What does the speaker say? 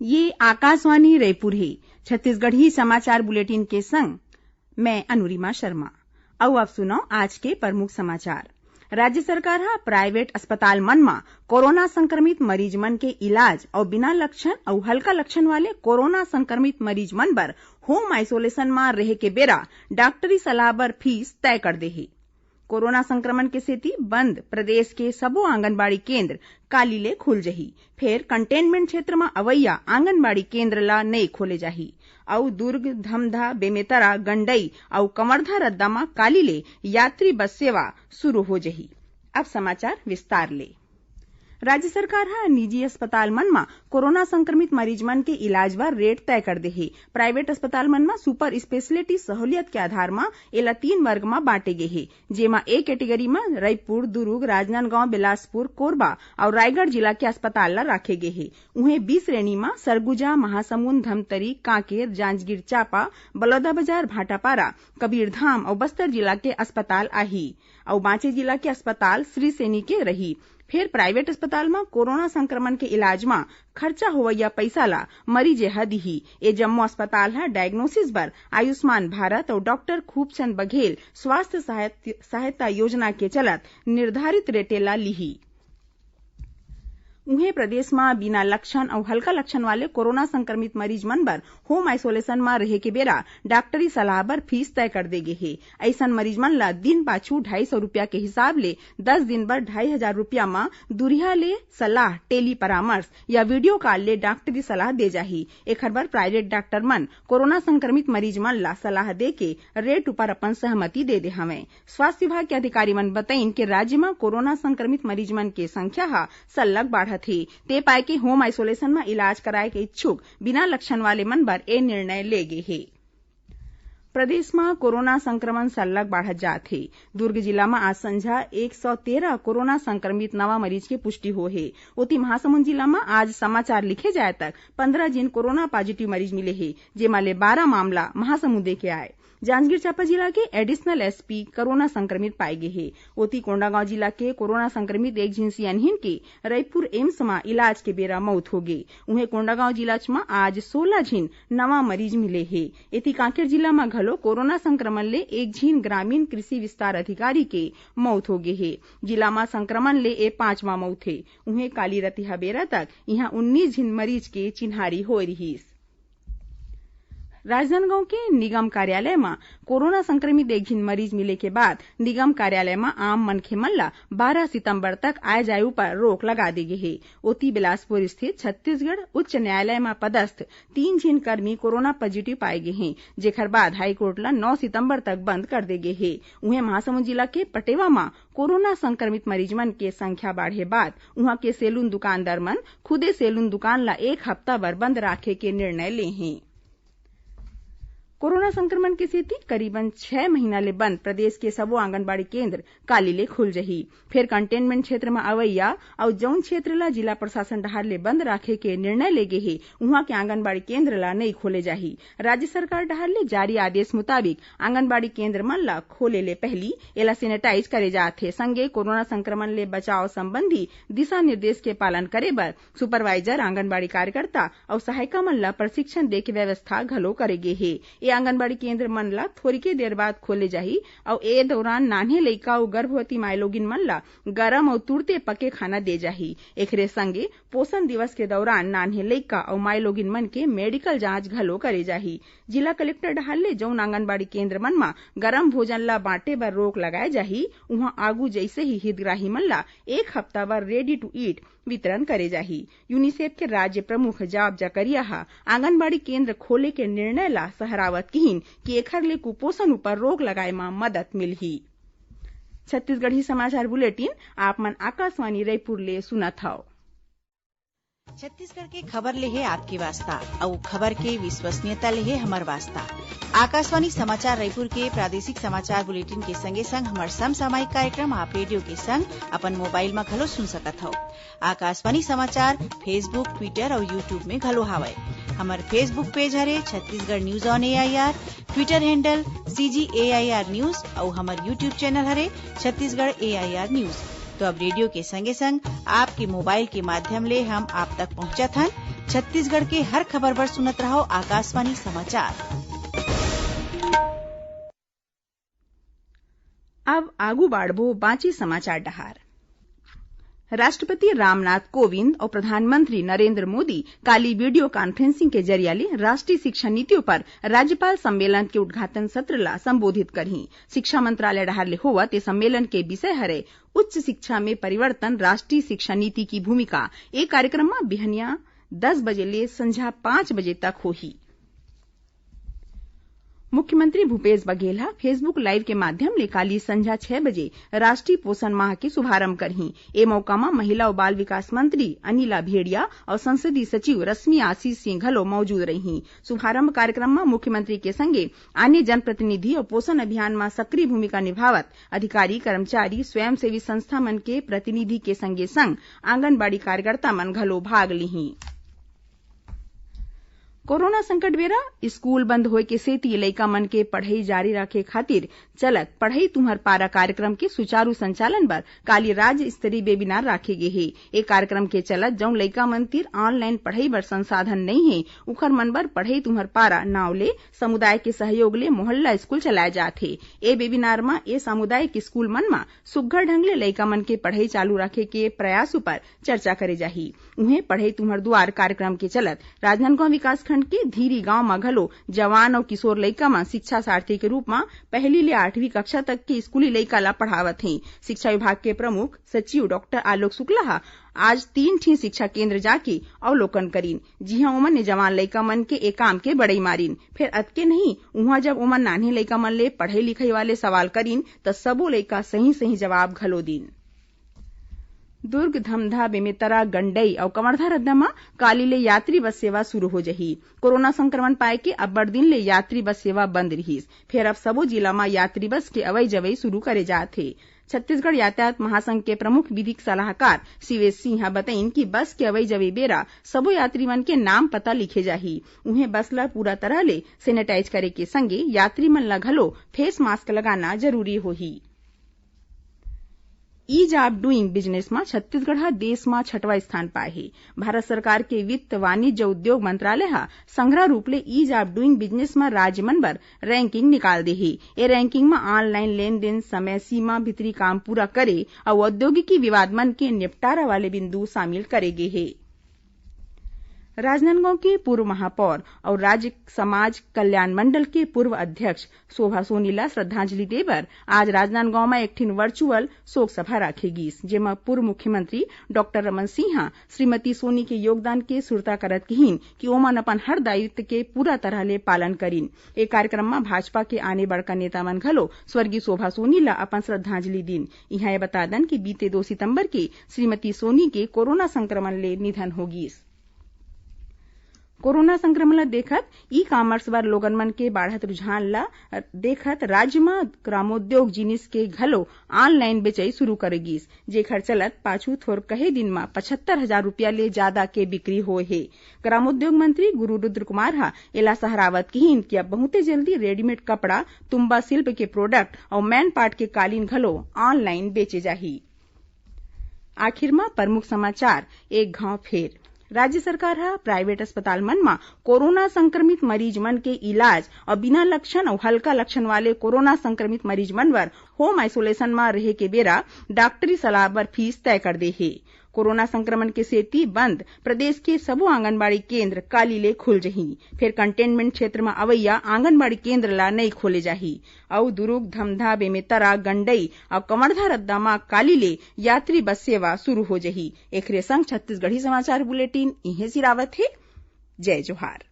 ये आकाशवाणी रायपुर है। छत्तीसगढ़ी समाचार बुलेटिन के संग मैं अनुरिमा शर्मा। अब सुनो आज के प्रमुख समाचार। राज्य सरकार हा प्राइवेट अस्पताल मन म कोरोना संक्रमित मरीज मन के इलाज और बिना लक्षण और हल्का लक्षण वाले कोरोना संक्रमित मरीज मन बर होम आइसोलेशन म रहे के बेरा डॉक्टरी सलाह बर फीस तय कर दे हे। कोरोना संक्रमण के सेती बंद प्रदेश के सबो आंगनबाड़ी केंद्र काली ले खुल जही। फिर कंटेनमेंट क्षेत्र में अवैया आंगनबाड़ी केंद्र ला नई खोले जाही। और दुर्ग, धमधा, बेमेतरा, गंडई और कवर्धा रद्दा में काली ले यात्री बस सेवा शुरू हो जही। अब समाचार विस्तार ले। राज्य सरकार हा निजी अस्पताल मन म कोरोना संक्रमित मरीज मन के इलाज बर रेट तय कर दे हे। प्राइवेट अस्पताल मन म सुपर स्पेशलिटी सहूलियत के आधार म एला 3 वर्ग म बांटे गे हे, जेमा ए कैटेगरी म रायपुर, दुर्ग, राजनांदगांव, बिलासपुर, कोरबा और रायगढ़ जिला के अस्पताल ला राखे गे हे। उहे 20 श्रेणी म सरगुजा, महासमुंद, धमतरी, कांकेर, जांजगीर चांपा, बलौदाबाजार, भाटापारा, कबीरधाम और बस्तर जिला के अस्पताल आही और बांचे जिला के अस्पताल श्री सेनी के रही। फिर प्राइवेट अस्पताल में कोरोना संक्रमण के इलाज में खर्चा होवैया पैसा ला मरीज ह दिही। ए जम्मो अस्पताल हा डायग्नोसिस बर आयुष्मान भारत और डॉक्टर खूबचंद बघेल स्वास्थ्य सहायता योजना के चलत निर्धारित रेटे ला लिही। उन्हें प्रदेश में बिना लक्षण और हल्का लक्षण वाले कोरोना संक्रमित मरीज मन बर होम आइसोलेशन में रहे के बेरा डॉक्टरी सलाह बर फीस तय कर दे गे हे। ऐसन मरीज मन ला दिन पाछू 250 रुपया के हिसाब ले 10 दिन बर 2500 रुपया में दुरिहा ले सलाह, टेली परामर्श या वीडियो कॉल ले डॉक्टरी सलाह दे जाही। एखर बर प्राइवेट डॉक्टर मन कोरोना संक्रमित मरीज मन ला सलाह दे के रेट ऊपर अपन सहमति दे दे हवे। स्वास्थ्य विभाग के अधिकारी मन बताइन कि राज्य में कोरोना संक्रमित मरीज मन के संख्या हा सल्लग बाढ़त ते पाए के होम आइसोलेशन में इलाज कराए के इच्छुक बिना लक्षण वाले मन बर ए निर्णय ले गे हे। प्रदेश में कोरोना संक्रमण सल्लग बाढ़त जात हे। दुर्ग जिला में आज संझा 113 कोरोना संक्रमित नवा मरीज के पुष्टि हो हे। ओती महासमुंद जिला में आज समाचार लिखे जाए तक 15 जिन कोरोना पॉजिटिव मरीज मिले हे, जेमा ले 12 मामला महासमुंदे के आए। जांजगीर चांपा जिला के एडिशनल एसपी कोरोना संक्रमित पाए गए हे। ओती कोंडागांव जिला के कोरोना संक्रमित एक जिनसी अनहिन के रायपुर एम्स में इलाज के बेरा मौत हो गई। उन्हें कोंडागांव जिला में आज 16 झिन नवा मरीज मिले हे। एती कांकेर जिला में घलो कोरोना संक्रमण ले एक झिन ग्रामीण कृषि विस्तार अधिकारी के मौत हो गए हे। जिला में संक्रमण ले ए 5वां मौत हे। उन्हें काली रतिहा बेरा तक यहाँ 19 झिन मरीज के चिन्हारी हो रहीस। राजनांदगांव के निगम कार्यालय में कोरोना संक्रमित एक झिन मरीज मिले के बाद निगम कार्यालय में आम मनखे मन ला 12 सितंबर तक आए जाए पर रोक लगा दी गई है। ओती बिलासपुर स्थित छत्तीसगढ़ उच्च न्यायालय में पदस्थ 3 झिन कर्मी कोरोना पॉजिटिव पाए गए हैं, जेकर बाद हाईकोर्ट ला 9 सितंबर तक बंद कर दे गए है। उन्हें महासमुंद जिला के पटेवा में कोरोना संक्रमित मरीज मन के संख्या बढ़े बाद वहां के सैलून दुकानदार मन खुदे सैलून दुकान ला 1 हफ्ता बर बंद राखे के निर्णय ले हैं। कोरोना संक्रमण की स्थिति करीबन 6 महीना ले बंद प्रदेश के सबो आंगनबाड़ी केंद्र काली ले खुल जही। फिर कंटेनमेंट क्षेत्र में अवैया और जौन क्षेत्र ला जिला प्रशासन डहार ले बंद राखे के निर्णय ले गे हे, उहां के आंगनबाड़ी केंद्र ला नहीं खोले जाही। राज्य सरकार डहार ले जारी आदेश मुताबिक आंगनबाड़ी केंद्र मन ला खोले ले पहली एला सैनिटाइज करे जात हे। संगे कोरोना संक्रमण ले बचाव संबंधी दिशा निर्देश के पालन करे बर सुपरवाइजर, आंगनबाड़ी कार्यकर्ता और सहायिका मन ला प्रशिक्षण दे के व्यवस्था घलो करे गे हे। आंगनबाड़ी केंद्र मन ला थोड़ी देर बाद खोले जाही और ए दौरान नान्हे लइका और गर्भवती मायलोगिन मन ला गरम और तुरते पके खाना दे जाही। एकरे संगे पोषण दिवस के दौरान नान्हे लइका और मायलोगिन मन के मेडिकल जांच घलो करे जाही। जिला कलेक्टर डहार ले जौन आंगनबाड़ी केंद्र मन में गरम भोजन ला बांटे बर रोक लगाए जाही, उहां आगू जैसे ही हितग्राही मन ला 1 हफ्ता बर रेडी टू ईट वितरण करे जाही। यूनिसेफ के राज्य प्रमुख जाब जकरिया हा आंगनबाड़ी केंद्र खोले के निर्णय ला सहरावत किहिन कि एखर ले कुपोषण ऊपर रोक लगाए में मदद मिलही। छत्तीसगढ़ी समाचार बुलेटिन आप मन आकाशवाणी रायपुर ले सुनत हव। छत्तीसगढ़ के खबर ले है आपके वास्ता और खबर के विश्वसनीयता ले है हमर वास्ता। आकाशवाणी समाचार रायपुर के प्रादेशिक समाचार बुलेटिन के संगे संग हमार समसामयिक कार्यक्रम आप रेडियो के संग अपन मोबाइल में घलो सुन सकत हो। आकाशवाणी समाचार फेसबुक, ट्विटर और यूट्यूब में घलो हावय। हमार फेसबुक पेज हरे Chhattisgarh news on AIR, Twitter handle CGAIR news और हमार यूट्यूब चैनल हरे छत्तीसगढ़ AIR न्यूज। तो अब रेडियो के संगे संग आपके मोबाइल के माध्यम ले हम आप तक पहुंचत हन। छत्तीसगढ़ के हर खबर पर सुनत रहो आकाशवाणी समाचार। अब आगू बाढ़बो बाँची समाचार डहार। राष्ट्रपति रामनाथ कोविंद और प्रधानमंत्री नरेंद्र मोदी काली वीडियो कॉन्फ्रेंसिंग के जरिया ले राष्ट्रीय शिक्षा नीतियों पर राज्यपाल सम्मेलन के उद्घाटन सत्र ला संबोधित करही। शिक्षा मंत्रालय डहार ले होवत ए सम्मेलन के विषय हरे उच्च शिक्षा में परिवर्तन, राष्ट्रीय शिक्षा नीति की भूमिका। ए कार्यक्रम में बिहनिया 10 बजे ले संझा 5 बजे तक होही। मुख्यमंत्री भूपेश बघेल फेसबुक लाइव के माध्यम ले काली संझा 6 बजे राष्ट्रीय पोषण माह के शुभारंभ करही। ए मौका में महिला और बाल विकास मंत्री अनिला भेड़िया और संसदीय सचिव रश्मि आशीष सिंह घलो मौजूद रही। शुभारंभ कार्यक्रम में मुख्यमंत्री के संगे अन्य जनप्रतिनिधि और पोषण अभियान में सक्रिय भूमिका निभावत अधिकारी, कर्मचारी, स्वयंसेवी संस्था मन के प्रतिनिधि के संगे संग आंगनबाड़ी कार्यकर्ता मन घलो भाग लिही। कोरोना संकट बेरा स्कूल बंद होए के सेती लइका मन के पढ़ई जारी रखे खातिर चलत पढ़ई तुहर पारा कार्यक्रम के सुचारू संचालन बर काली राज्य स्तरीय वेबिनार राखे गे हे। ए कार्यक्रम के चलत जौन लइका मन तीर ऑनलाइन पढ़ई बर संसाधन नहीं है उखर मन बर पढ़ई तुहर पारा नाव ले समुदाय के सहयोग ले मोहल्ला स्कूल चलाए जाथे। ए वेबिनार में ए सामुदायिक स्कूल मन में सुग्घर ढंग ले लइका मन के पढ़ई चालू रखे के प्रयास पर चर्चा करे जाही। उन्हें पढ़ई तुहर दुआर कार्यक्रम के चलत राजनांदगांव विकासखंड के धीरी गांव में घलो जवान और किशोर लइका में शिक्षा सारथी के रूप में पहली ले 8वीं कक्षा तक के स्कूली लइका ला पढ़ावत हैं। शिक्षा विभाग के प्रमुख सचिव डॉक्टर आलोक शुक्ला आज 3 ठी शिक्षा केंद्र जाके अवलोकन करीन। जिहां ओमन ने जवान लइका मन के एक काम के बड़ई मारीन। फिर अतके नहीं उहां जब ओमन नान्हे लइका मन ले पढ़ई लिखई वाले सवाल करीन त सबो लइका सही सही जवाब घलो दीन। दुर्ग, धमधा, बेमेतरा, गंडई और कवर्धा रद्दा में काली ले यात्री बस सेवा शुरू हो जही। कोरोना संक्रमण पाए के अब्बड़ दिन ले यात्री बस सेवा बंद रहीस। फिर अब सबो जिला में यात्री बस के अवई जवई शुरू करे जाथे। छत्तीसगढ़ यातायात महासंघ के प्रमुख विधिक सलाहकार शिवेश सिंह बताइन कि बस के अवई जवई बेरा सबो यात्री मन के नाम पता लिखे जाही। उन्हें बस ला पूरा तरह ले सैनिटाइज करे के संगे यात्री मन ला घलो फेस मास्क लगाना जरूरी होही। ईज ऑफ डूइंग बिजनेस में छत्तीसगढ़ देश में 6वां स्थान पाए है। भारत सरकार के वित्त, वाणिज्य, उद्योग मंत्रालय संग्रह रूप ले ईज ऑफ डूइंग बिजनेस में राज्य मन बर रैंकिंग निकाल दे है। ए रैंकिंग में ऑनलाइन लेन देन, समय सीमा भीतरी काम पूरा करे और औद्योगिकी विवाद मन के निपटारा वाले बिंदु शामिल करे गे है। राजनांदगांव के पूर्व महापौर और राज्य समाज कल्याण मंडल के पूर्व अध्यक्ष शोभा सोनी ला श्रद्धांजलि देबर आज राजनांदगांव में एक ठिन वर्चुअल शोक सभा राखेगीस, जेमा पूर्व मुख्यमंत्री डॉक्टर रमन सिंह श्रीमती सोनी के योगदान के सुरता करत कहीन कि ओमन अपन हर दायित्व के पूरा तरह ले पालन करीन। ए कार्यक्रम में भाजपा के आने बड़का नेता मन घलो स्वर्गीय शोभा सोनी ला अपन श्रद्धांजलि दीन। इहां बता दन कि बीते 2 सितंबर के श्रीमती सोनी के कोरोना संक्रमण ले निधन होगीस। कोरोना संक्रमण ला देखत ई कॉमर्स बर लोगन मन के बाढ़त रुझान ला देखत राज्य में ग्रामोद्योग जिनिस के घलो ऑनलाइन बेचई शुरू करेगीस, जेखर चलत पाछू थोर कहे दिन में 75,000 रुपया ले ज्यादा के बिक्री होए हे। ग्रामोद्योग मंत्री गुरु रुद्र कुमार एला सहरावत कहीन कि अब बहुते जल्दी रेडीमेड कपड़ा, तुम्बा शिल्प के प्रोडक्ट और मैन पार्ट के कालीन घलो ऑनलाइन बेचे जाही। आखिर में प्रमुख समाचार एक घाव फेर। राज्य सरकार प्राइवेट अस्पताल मन में कोरोना संक्रमित मरीज मन के इलाज और बिना लक्षण और हल्का लक्षण वाले कोरोना संक्रमित मरीज मन बर होम आइसोलेशन में रहे के बेरा डॉक्टरी सलाह बर फीस तय कर दे है। कोरोना संक्रमण के सेती बंद प्रदेश के सबो आंगनबाड़ी केंद्र काली ले खुल जही। फिर कंटेनमेंट क्षेत्र में अवैया आंगनबाड़ी केंद्र ला नहीं खोले जाही। और दुर्ग, धमधा, बेमेतरा, गंडई और कवर्धा रद्दा में काली ले यात्री बस सेवा शुरू हो जही। एकरे संग छत्तीसगढ़ी समाचार बुलेटिन इहे सिरावत है। जय जोहार।